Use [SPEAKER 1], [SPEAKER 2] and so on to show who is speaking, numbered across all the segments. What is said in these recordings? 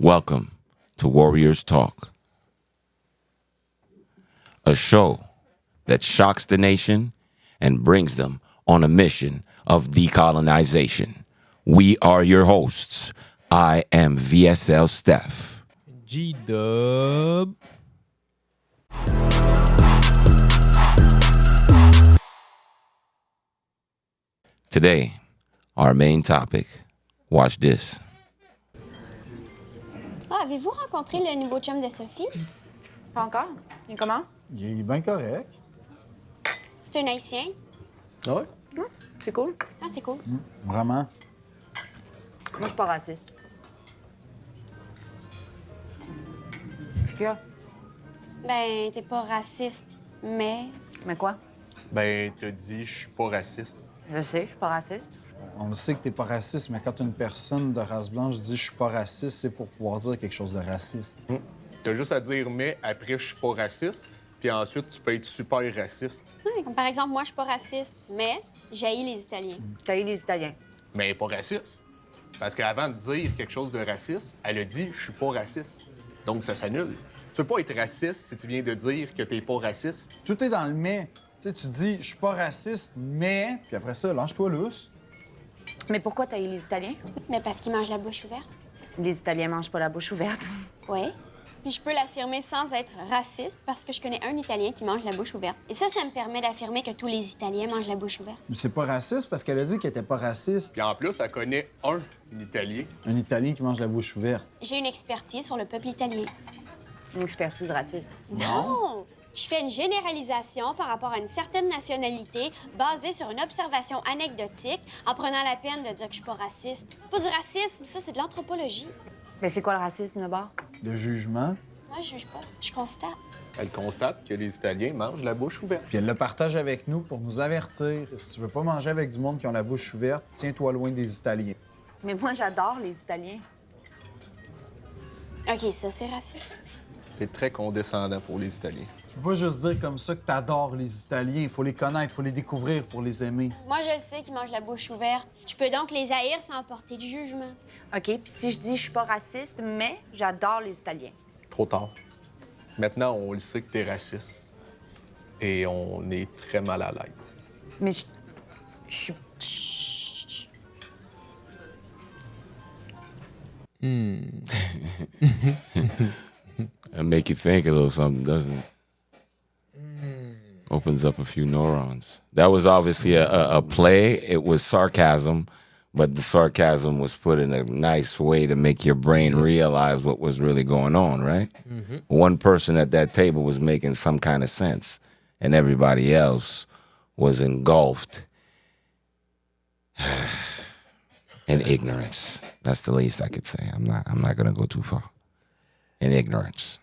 [SPEAKER 1] Welcome to Warriors Talk, a show that shocks the nation and brings them on a mission of decolonization. We are your hosts. I am VSL Steph.
[SPEAKER 2] G-Dub.
[SPEAKER 1] Today, our main topic. Watch this.
[SPEAKER 3] Ah, avez-vous rencontré le nouveau chum de Sophie?
[SPEAKER 4] Pas encore? Et comment?
[SPEAKER 5] Il est bien correct.
[SPEAKER 3] C'est un Haïtien?
[SPEAKER 5] Ouais.
[SPEAKER 4] C'est cool.
[SPEAKER 3] Ah, c'est cool.
[SPEAKER 5] Vraiment.
[SPEAKER 4] Moi, je suis pas raciste. Qu'est-ce qu'il y a?
[SPEAKER 3] Ben, t'es pas raciste, mais...
[SPEAKER 4] Mais quoi?
[SPEAKER 6] Ben, t'as dit, je suis pas raciste.
[SPEAKER 4] Je sais, je suis pas raciste.
[SPEAKER 5] On le sait que t'es pas raciste, mais quand une personne de race blanche dit « je suis pas raciste », c'est pour pouvoir dire quelque chose de raciste.
[SPEAKER 6] T'as juste à dire, mais après, je suis pas raciste. Puis ensuite, tu peux être super raciste.
[SPEAKER 3] Ouais, comme par exemple, moi, je suis pas raciste, mais j'haïs les Italiens.
[SPEAKER 4] T'as eu les Italiens.
[SPEAKER 6] Mais pas raciste. Parce qu'avant de dire quelque chose de raciste, elle a dit, je suis pas raciste. Donc, ça s'annule. Tu peux pas être raciste si tu viens de dire que t'es pas raciste.
[SPEAKER 5] Tout est dans le « mais ». Tu sais, tu dis « je suis pas raciste, mais », puis après ça, lâche-toi lousse.
[SPEAKER 4] Mais pourquoi t'as eu les Italiens?
[SPEAKER 3] Mais parce qu'ils mangent la bouche ouverte.
[SPEAKER 4] Les Italiens mangent pas la bouche ouverte.
[SPEAKER 3] Oui. Puis je peux l'affirmer sans être raciste parce que je connais un Italien qui mange la bouche ouverte. Et ça me permet d'affirmer que tous les Italiens mangent la bouche ouverte.
[SPEAKER 5] Mais c'est pas raciste parce qu'elle a dit qu'elle était pas raciste.
[SPEAKER 6] Puis en plus, elle connaît un Italien.
[SPEAKER 5] Un Italien qui mange la bouche ouverte.
[SPEAKER 3] J'ai une expertise sur le peuple italien.
[SPEAKER 4] Une expertise raciste.
[SPEAKER 3] Non! Je fais une généralisation par rapport à une certaine nationalité basée sur une observation anecdotique en prenant la peine de dire que je suis pas raciste. C'est pas du racisme, ça, c'est de l'anthropologie.
[SPEAKER 4] Mais c'est quoi le racisme, d'abord?
[SPEAKER 5] Le jugement.
[SPEAKER 3] Moi, je juge pas, je constate.
[SPEAKER 6] Elle constate que les Italiens mangent la bouche ouverte.
[SPEAKER 5] Puis elle le partage avec nous pour nous avertir. Si tu veux pas manger avec du monde qui ont la bouche ouverte, tiens-toi loin des Italiens.
[SPEAKER 4] Mais moi, j'adore les Italiens.
[SPEAKER 3] OK, ça, c'est raciste.
[SPEAKER 6] C'est très condescendant pour les Italiens.
[SPEAKER 5] Tu peux pas juste dire comme ça que t'adores les Italiens. Il faut les connaître, il faut les découvrir pour les aimer.
[SPEAKER 3] Moi, je le sais qu'ils mangent la bouche ouverte. Je peux donc les haïr sans porter de jugement.
[SPEAKER 4] OK, puis si je dis je suis pas raciste, mais j'adore les Italiens.
[SPEAKER 6] Trop tard. Maintenant, on le sait que t'es raciste. Et on est très mal à l'aise.
[SPEAKER 4] Mais je suis...
[SPEAKER 3] Chut.
[SPEAKER 1] It'll make you think a little something, doesn't it? Opens up a few neurons. That was obviously a play. It was sarcasm, but the sarcasm was put in a nice way to make your brain realize what was really going on, right? One person at that table was making some kind of sense, and everybody else was engulfed in ignorance. That's the least I could say. I'm not gonna go too far. In ignorance.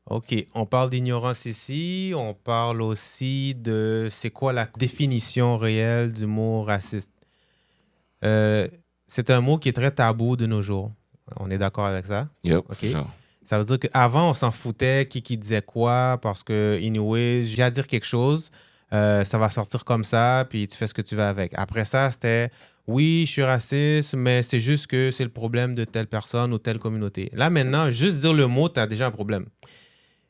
[SPEAKER 2] OK, on parle d'ignorance ici. On parle aussi de c'est quoi la définition réelle du mot raciste. C'est un mot qui est très tabou de nos jours. On est d'accord avec ça?
[SPEAKER 1] Yep,
[SPEAKER 2] OK.
[SPEAKER 1] for sure.
[SPEAKER 2] Ça veut dire qu'avant, on s'en foutait qui disait quoi parce que, anyway, j'ai à dire quelque chose, ça va sortir comme ça, puis tu fais ce que tu veux avec. Après ça, c'était oui, je suis raciste, mais c'est juste que c'est le problème de telle personne ou telle communauté. Là, maintenant, juste dire le mot, tu as déjà un problème.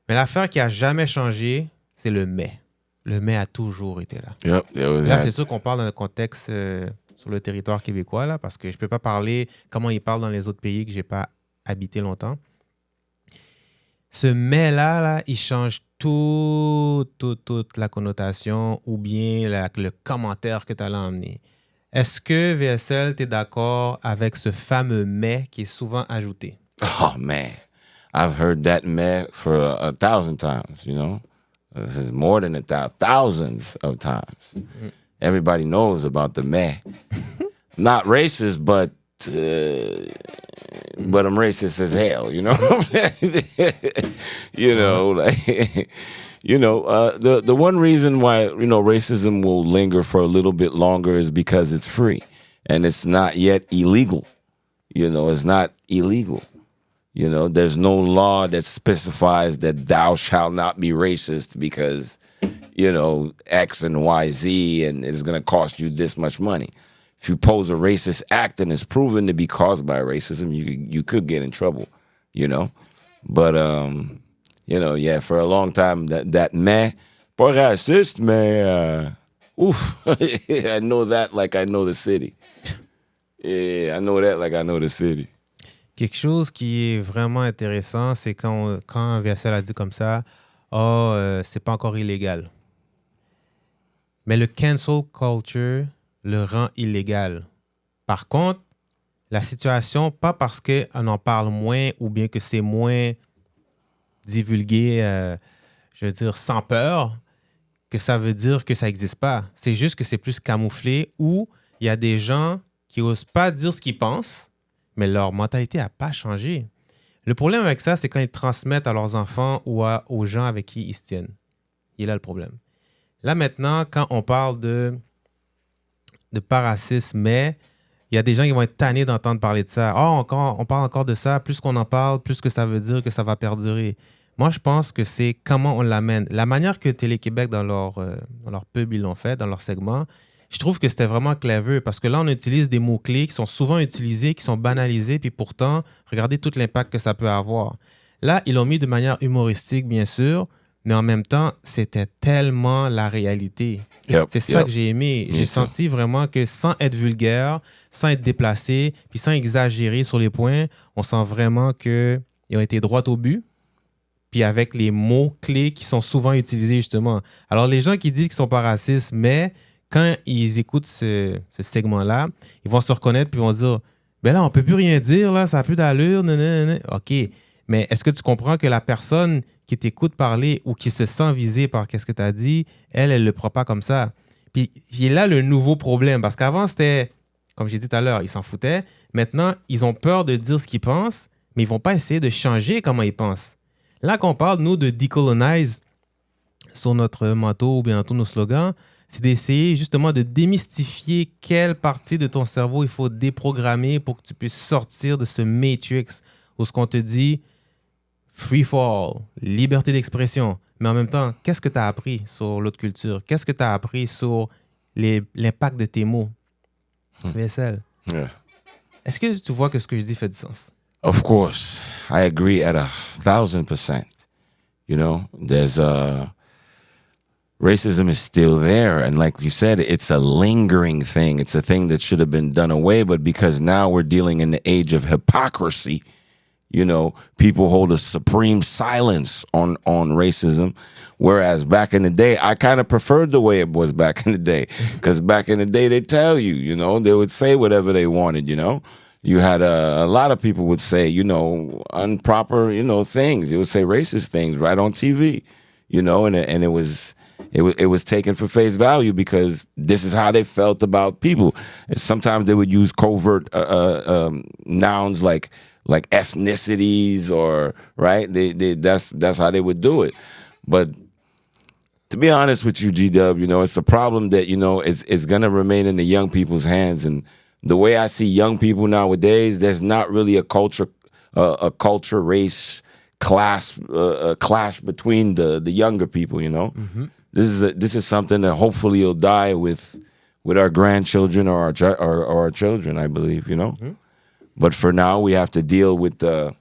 [SPEAKER 2] Mais l'affaire qui a jamais changé, c'est le mais. Le mais a toujours été là.
[SPEAKER 1] Yep, it was
[SPEAKER 2] Là,
[SPEAKER 1] that.
[SPEAKER 2] c'est sûr qu'on parle dans un contexte sur le territoire québécois, là, parce que je ne peux pas parler comment ils parlent dans les autres pays que je n'ai pas habité longtemps. Ce mais-là, là, il change toute la connotation ou bien le commentaire que tu allais emmener. Est-ce que, VSL, tu es d'accord avec ce fameux mais qui est souvent ajouté?
[SPEAKER 1] Oh man, I've heard that meh for 1,000 times. You know, this is more than 1,000, thousands of times. Everybody knows about the meh. Not racist, but I'm racist as hell. You know, you know, like. You know, the one reason why, you know, racism will linger for a little bit longer is because it's free and it's not yet illegal. You know, it's not illegal. You know, there's no law that specifies that thou shalt not be racist because, you know, X and Y, Z, and it's going to cost you this much money. if you pose a racist act and it's proven to be caused by racism, you could get in trouble, you know. But you know, yeah, for a long time that mais pas raciste, mais oof, I know that like I know the city. Yeah, I know that like I know the city.
[SPEAKER 2] Quelque chose qui est vraiment intéressant, c'est quand VSL a dit comme ça, oh, c'est pas encore illégal. Mais le cancel culture le rend illégal. Par contre, la situation, pas parce qu'on en parle moins ou bien que c'est moins divulgué, je veux dire, sans peur, que ça veut dire que ça n'existe pas. C'est juste que c'est plus camouflé ou il y a des gens qui n'osent pas dire ce qu'ils pensent, mais leur mentalité n'a pas changé. Le problème avec ça, c'est quand ils transmettent à leurs enfants ou aux gens avec qui ils se tiennent. Il est là le problème. Là, maintenant, quand on parle de pas racisme, mais il y a des gens qui vont être tannés d'entendre parler de ça. Oh, on parle encore de ça. Plus qu'on en parle, plus que ça veut dire que ça va perdurer. Moi, je pense que c'est comment on l'amène. La manière que Télé-Québec, dans leur pub, ils l'ont fait, dans leur segment, je trouve que c'était vraiment clever parce que là, on utilise des mots-clés qui sont souvent utilisés, qui sont banalisés, puis pourtant, regardez tout l'impact que ça peut avoir. Là, ils l'ont mis de manière humoristique, bien sûr, mais en même temps, c'était tellement la réalité. C'est ça que j'ai aimé. J'ai senti vraiment que sans être vulgaire, sans être déplacé, puis sans exagérer sur les points, on sent vraiment qu'ils ont été droit au but, puis avec les mots-clés qui sont souvent utilisés, justement. Alors, les gens qui disent qu'ils ne sont pas racistes, mais quand ils écoutent ce segment-là, ils vont se reconnaître puis ils vont se dire « Ben là, on ne peut plus rien dire, là, ça n'a plus d'allure. » OK, mais est-ce que tu comprends que la personne qui t'écoute parler ou qui se sent visée par qu'est-ce que tu as dit, elle ne le prend pas comme ça. Puis il est là le nouveau problème. Parce qu'avant, c'était, comme j'ai dit tout à l'heure, ils s'en foutaient. Maintenant, ils ont peur de dire ce qu'ils pensent, mais ils ne vont pas essayer de changer comment ils pensent. Là, quand on parle, nous, de decolonize sur notre manteau ou bien dans tous nos slogans, c'est d'essayer justement de démystifier quelle partie de ton cerveau il faut déprogrammer pour que tu puisses sortir de ce matrix où ce qu'on te dit free for all, liberté d'expression. Mais en même temps, qu'est-ce que tu as appris sur l'autre culture? Qu'est-ce que tu as appris sur l'impact de tes mots? VSL.
[SPEAKER 1] Yeah.
[SPEAKER 2] Est-ce que tu vois que ce que je dis fait du sens?
[SPEAKER 1] Of course, I agree at 1,000%. You know, there's racism is still there, and like you said, it's a lingering thing. It's a thing that should have been done away, but because now we're dealing in the age of hypocrisy, you know, people hold a supreme silence on racism, whereas back in the day, I kind of preferred the way it was back in the day, because back in the day, they tell you, you know, they would say whatever they wanted, you know. You had a lot of people would say, you know, improper, you know, things. They would say racist things right on TV, you know, and it was taken for face value because this is how they felt about people. And sometimes they would use covert nouns like ethnicities or right. That's how they would do it. But to be honest with you, G-Dub, you know, it's a problem that, you know, it's going to remain in the young people's hands. And the way I see young people nowadays, there's not really a culture, race, class clash between the younger people. You know, this is something that hopefully will die with our grandchildren or our children. I believe, you know. But for now, we have to deal with the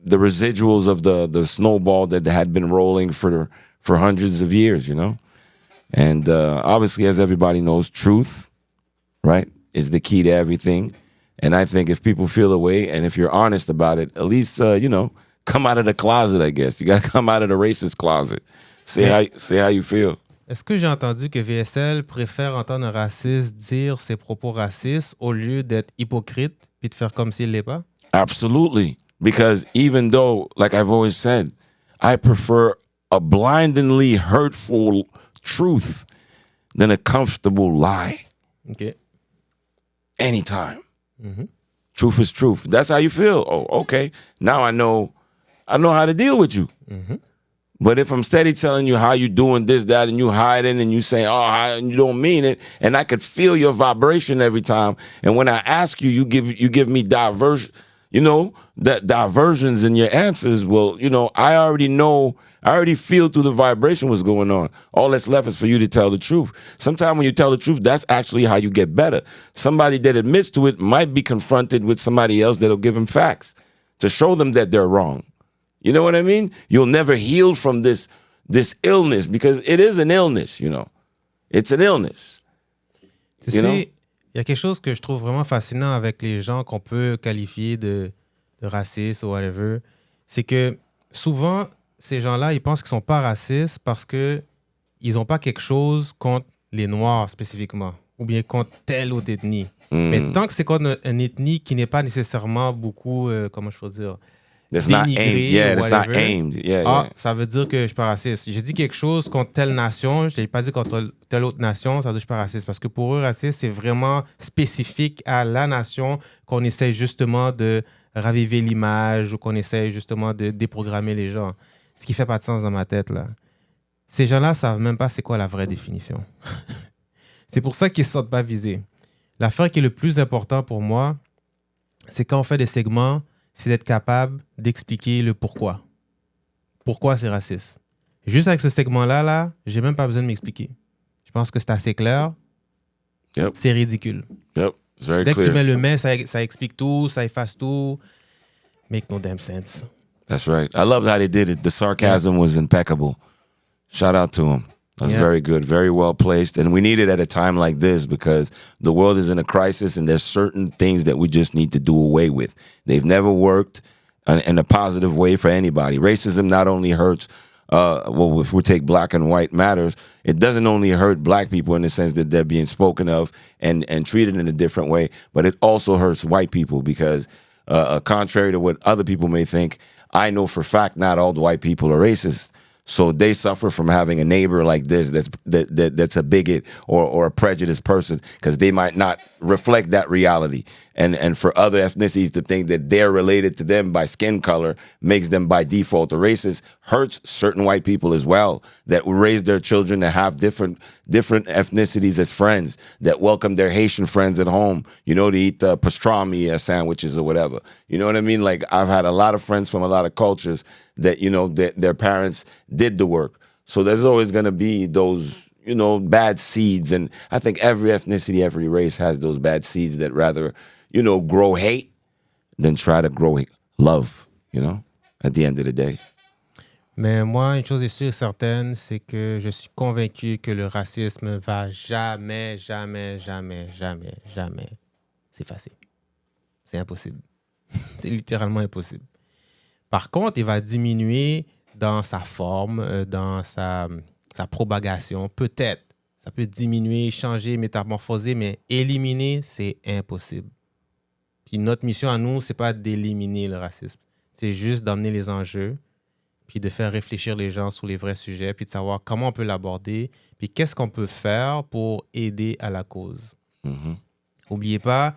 [SPEAKER 1] residuals of the snowball that had been rolling for hundreds of years. You know. And obviously, as everybody knows, truth, right, is the key to everything. And I think if people feel a way, and if you're honest about it, at least, you know, come out of the closet, I guess. You got to come out of the racist closet. Say how you feel.
[SPEAKER 2] Est-ce que j'ai entendu que VSL préfère entendre un raciste dire ses propos racistes au lieu d'être hypocrite puis de faire comme s'il ne l'est pas?
[SPEAKER 1] Absolutely. Because even though, like I've always said, I prefer a blindingly hurtful truth than a comfortable lie.
[SPEAKER 2] Okay.
[SPEAKER 1] Anytime. Truth is truth. That's how you feel. Oh, okay. Now I know how to deal with you. But if I'm steady telling you how you doing this, that, and you hiding and you say, and you don't mean it, and I could feel your vibration every time, and when I ask you, you give me diverse, that diversions in your answers will, I already feel through the vibration what's going on. All that's left is for you to tell the truth. Sometimes when you tell the truth, that's actually how you get better. Somebody that admits to it might be confronted with somebody else that'll give them facts to show them that they're wrong. You know what I mean? You'll never heal from this illness because it is an illness, It's an illness.
[SPEAKER 2] Tu sais, il y a quelque chose que je trouve vraiment fascinant avec les gens qu'on peut qualifier de racistes ou whatever, c'est que souvent, ces gens-là, ils pensent qu'ils sont pas racistes parce qu'ils n'ont pas quelque chose contre les Noirs spécifiquement ou bien contre telle autre ethnie. Mais tant que c'est contre une ethnie qui n'est pas nécessairement beaucoup, comment je peux dire,
[SPEAKER 1] That's not aimed. Yeah, that's not
[SPEAKER 2] whatever,
[SPEAKER 1] aimed. Yeah,
[SPEAKER 2] ah,
[SPEAKER 1] yeah.
[SPEAKER 2] ça veut dire que je suis pas raciste. J'ai dit quelque chose contre telle nation, je n'ai pas dit contre telle autre nation, ça veut dire que je suis pas raciste. Parce que pour eux, raciste, c'est vraiment spécifique à la nation qu'on essaie justement de raviver l'image ou qu'on essaie justement de déprogrammer les gens. Ce qui fait pas de sens dans ma tête, là. Ces gens-là savent même pas c'est quoi la vraie définition. C'est pour ça qu'ils ne se sentent pas visés. L'affaire qui est le plus important pour moi, c'est quand on fait des segments, c'est d'être capable d'expliquer le pourquoi. Pourquoi c'est raciste. Juste avec ce segment-là, j'ai même pas besoin de m'expliquer. Je pense que c'est assez clair.
[SPEAKER 1] Yep.
[SPEAKER 2] C'est ridicule.
[SPEAKER 1] Yep. It's very
[SPEAKER 2] Dès
[SPEAKER 1] clear.
[SPEAKER 2] que tu mets le mais, ça explique tout, ça efface tout. Make no damn sense.
[SPEAKER 1] That's right. I loved how they did it. The sarcasm was impeccable. Shout out to him. That's very good, very well placed. And we need it at a time like this because the world is in a crisis and there's certain things that we just need to do away with. They've never worked in a positive way for anybody. Racism not only hurts, if we take black and white matters, it doesn't only hurt black people in the sense that they're being spoken of and treated in a different way, but it also hurts white people because contrary to what other people may think, I know for a fact not all the white people are racist. So they suffer from having a neighbor like this that's a bigot or a prejudiced person because they might not reflect that reality. And for other ethnicities to think that they're related to them by skin color makes them by default a racist hurts certain white people as well that raise their children to have different ethnicities as friends, that welcome their Haitian friends at home, to eat pastrami sandwiches or whatever. You know what I mean? Like I've had a lot of friends from a lot of cultures that, that their parents did the work. So there's always going to be those, bad seeds. And I think every ethnicity, every race has those bad seeds that rather, grow hate than try to grow love, at the end of the day.
[SPEAKER 2] Mais moi, une chose est sûre et certaine, c'est que je suis convaincu que le racisme va jamais s'effacer. C'est impossible. C'est littéralement impossible. Par contre, il va diminuer dans sa forme, dans sa propagation. Peut-être. Ça peut diminuer, changer, métamorphoser, mais éliminer, c'est impossible. Puis notre mission à nous, c'est pas d'éliminer le racisme. C'est juste d'emmener les enjeux, puis de faire réfléchir les gens sur les vrais sujets, puis de savoir comment on peut l'aborder, puis qu'est-ce qu'on peut faire pour aider à la cause.
[SPEAKER 1] Mm-hmm.
[SPEAKER 2] N'oubliez pas,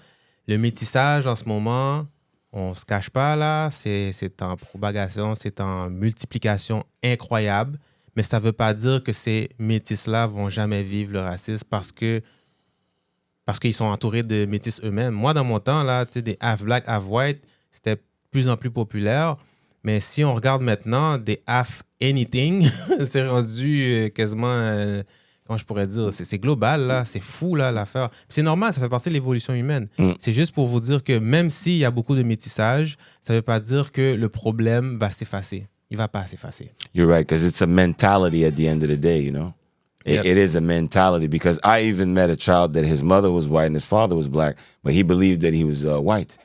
[SPEAKER 2] le métissage en ce moment, on ne se cache pas là, c'est en propagation, c'est en multiplication incroyable, mais ça ne veut pas dire que ces métis-là vont jamais vivre le racisme parce qu'ils sont entourés de métis eux-mêmes. Moi, dans mon temps, là, des half-black, half-white, c'était de plus en plus populaire. Mais si on regarde maintenant des half-anything, c'est rendu quasiment, comment je pourrais dire, c'est global, là, c'est fou, là, l'affaire. Puis c'est normal, ça fait partie de l'évolution humaine. C'est juste pour vous dire que même s'il y a beaucoup de métissage, ça ne veut pas dire que le problème va s'effacer. Il ne va pas s'effacer.
[SPEAKER 1] You're right, because it's a mentality at the end of the day,
[SPEAKER 2] Yep.
[SPEAKER 1] It is a mentality because I even met a child that his mother was white and his father was black, but he believed that he was white.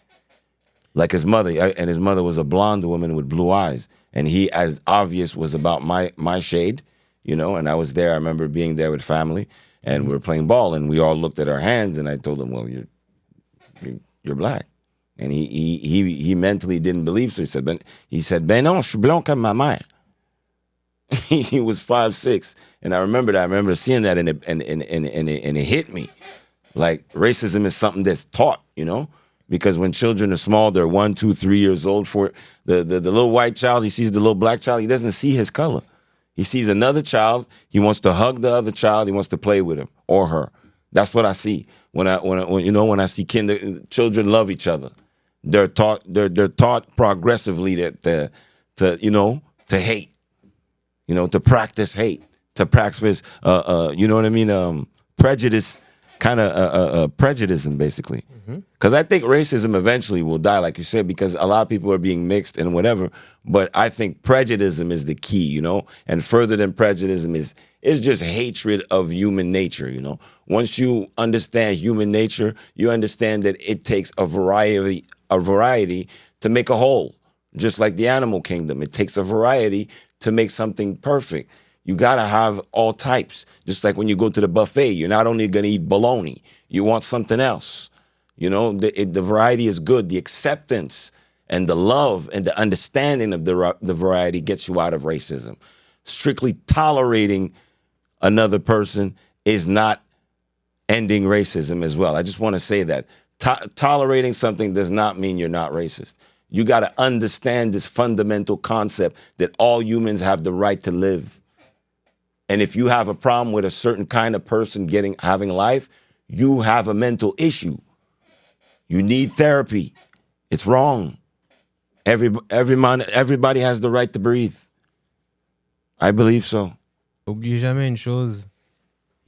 [SPEAKER 1] Like his mother, and his mother was a blonde woman with blue eyes. And he, as obvious, was about my shade, and I was there. I remember being there with family, and we were playing ball, and we all looked at our hands, and I told him, well, you're black. And he mentally didn't believe, so he said, ben non, je suis blanc comme ma mère. He was 5'6", and I remember seeing that, and it hit me. Like racism is something that's taught, because when children are small, they're 1, 2, 3 years old. For the little white child, he sees the little black child, he doesn't see his color. He sees another child, he wants to hug the other child, he wants to play with him or her. That's what I see when I see children love each other. they're taught progressively to hate, to practice hate, to practice prejudice, kind of prejudice, basically. Because I think racism eventually will die, like you said, because a lot of people are being mixed and whatever. But I think prejudice is the key, and further than prejudice is just hatred of human nature. Once you understand human nature, you understand that it takes a variety to make a whole. Just like the animal kingdom, it takes a variety to make something perfect. You gotta have all types. Just like when you go to the buffet, you're not only gonna eat bologna, you want something else. The variety is good. The acceptance and the love and the understanding of the variety gets you out of racism. Strictly tolerating another person is not ending racism as well. I just want to say that. Tolerating something does not mean you're not racist. You got to understand this fundamental concept that all humans have the right to live. And if you have a problem with a certain kind of person having life, you have a mental issue. You need therapy. It's wrong. Everybody has the right to breathe. I believe so.
[SPEAKER 2] Oubliez jamais une chose.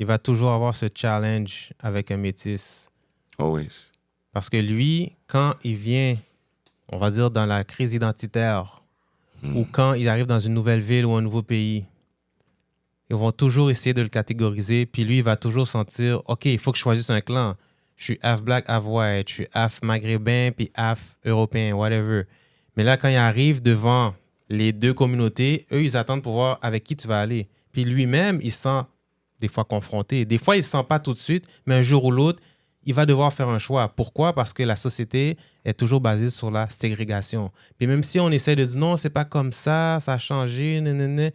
[SPEAKER 2] Il va toujours avoir ce challenge avec un métis.
[SPEAKER 1] Always.
[SPEAKER 2] Parce que lui, quand il vient, on va dire, dans la crise identitaire, ou quand il arrive dans une nouvelle ville ou un nouveau pays, ils vont toujours essayer de le catégoriser, puis lui, il va toujours sentir, OK, il faut que je choisisse un clan. Je suis half black, half white, je suis half maghrébin, puis half européen, whatever. Mais là, quand il arrive devant les deux communautés, eux, ils attendent pour voir avec qui tu vas aller. Puis lui-même, il se sent des fois confronté. Des fois, il ne se sent pas tout de suite, mais un jour ou l'autre, il va devoir faire un choix. Pourquoi? Parce que la société est toujours basée sur la ségrégation. Puis même si on essaie de dire non, c'est pas comme ça a changé, nanana,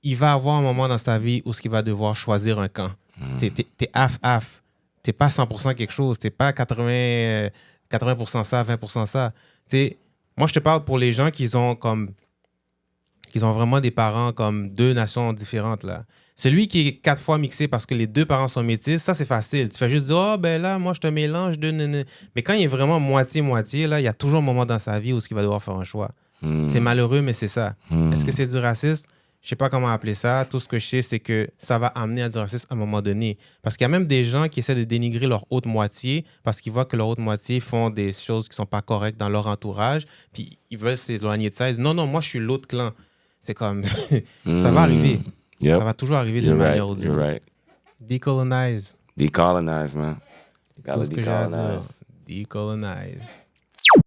[SPEAKER 2] il va avoir un moment dans sa vie où il va devoir choisir un camp. T'es half-half. T'es pas 100% quelque chose. T'es pas 80% ça, 20% ça. Moi, je te parle pour les gens qui ont vraiment des parents comme deux nations différentes, là. Celui qui est 4 fois mixé parce que les deux parents sont métis, ça, c'est facile. Tu fais juste dire, oh, ben là, moi, je te mélange de... Mais quand il est vraiment moitié-moitié, là, il y a toujours un moment dans sa vie où il va devoir faire un choix. C'est malheureux, mais c'est ça. Est-ce que c'est du racisme? Je sais pas comment appeler ça. Tout ce que je sais, c'est que ça va amener à du racisme à un moment donné. Parce qu'il y a même des gens qui essaient de dénigrer leur autre moitié parce qu'ils voient que leur autre moitié font des choses qui sont pas correctes dans leur entourage. Puis ils veulent s'éloigner de ça. Ils disent, non, moi, je suis l'autre clan. C'est comme... ça va arriver.
[SPEAKER 1] Yep.
[SPEAKER 2] Ça va toujours arriver d'une manière ou d'une
[SPEAKER 1] You're
[SPEAKER 2] autre.
[SPEAKER 1] right.
[SPEAKER 2] Decolonize.
[SPEAKER 1] Decolonize, man. You gotta
[SPEAKER 2] Tout ce que j'ai à dire.
[SPEAKER 1] decolonize.
[SPEAKER 2] Decolonize.